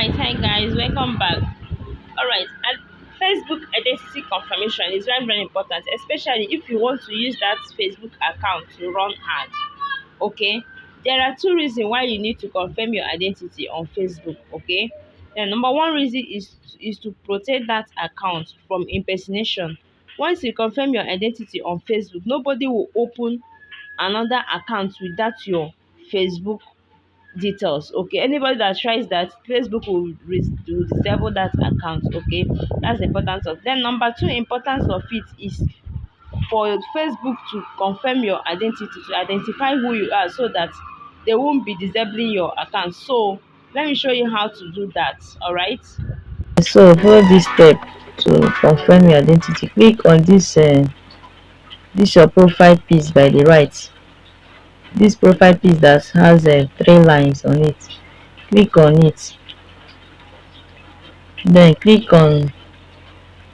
Alright, hi guys, welcome back. Alright, and Facebook identity confirmation is very, very important, especially if you want to use that Facebook account to run ads. Okay, there are two reasons why you need to confirm your identity on Facebook. Okay, the number one reason is to protect that account from impersonation. Once you confirm your identity on Facebook, nobody will open another account with that your Facebook details. Okay, anybody that tries that, Facebook will disable that account. Okay, that's the importance of. Then number two importance of it is for Facebook to confirm your identity, to identify who you are, so that they won't be disabling your account. So let me show you how to do that. All right. So follow this step to confirm your identity. Click on this your profile piece by the right. This profile piece that has three lines on it. Click on it. Then click on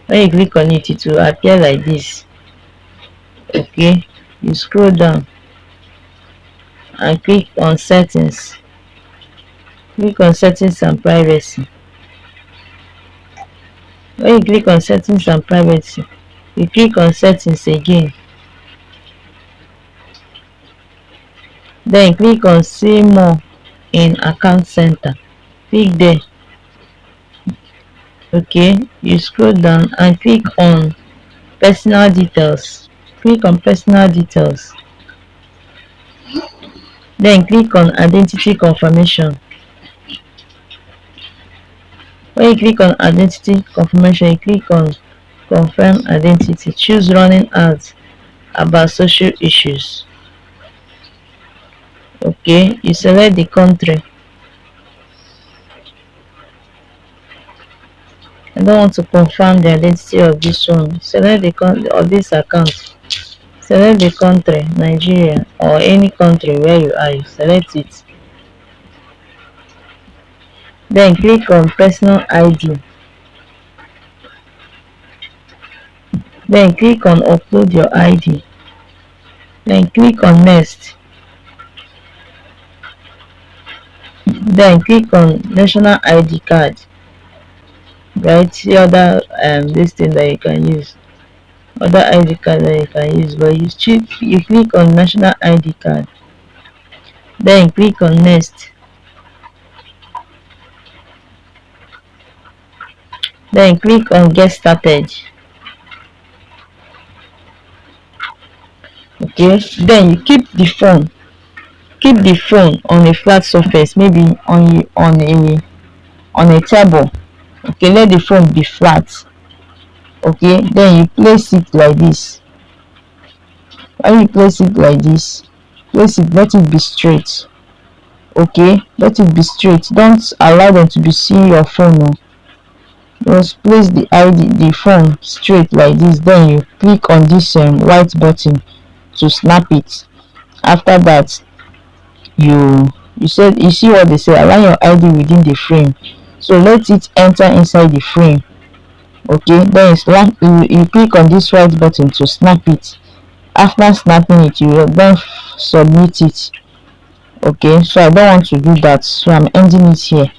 when you click on it, it will appear like this. Okay. You scroll down and click on settings. Click on settings and privacy. When you click on settings and privacy, you click on settings again. Then click on see more in account center. Click there. Okay, you scroll down and click on personal details. Click on personal details. Then click on identity confirmation. When you click on identity confirmation, you click on confirm identity. Choose running ads about social issues. Okay, you select the country. I don't want to confirm the identity of this one. Select the country of this account. Select the country, Nigeria, or any country where you are. You select it. Then click on personal ID. Then click on upload your ID. Then click on next. Then click on national ID card. Right, see other this thing that you can use. Other ID card that you can use, but you click on national ID card. Then click on next. Then click on get started. Okay, then you keep the phone on a flat surface, maybe on a table. Okay, let the phone be flat. Okay, then you place it like this. When you place it like this, let it be straight. Okay, let it be straight. Don't allow them to be seeing your phone. No. Just place the phone straight like this. Then you click on this white button to snap it. After that, you see what they say, align your ID within the frame. So let it enter inside the frame. Okay, then you click on this white button to snap it. After snapping it, you will then submit it. Okay, so I don't want to do that, so I'm ending it here.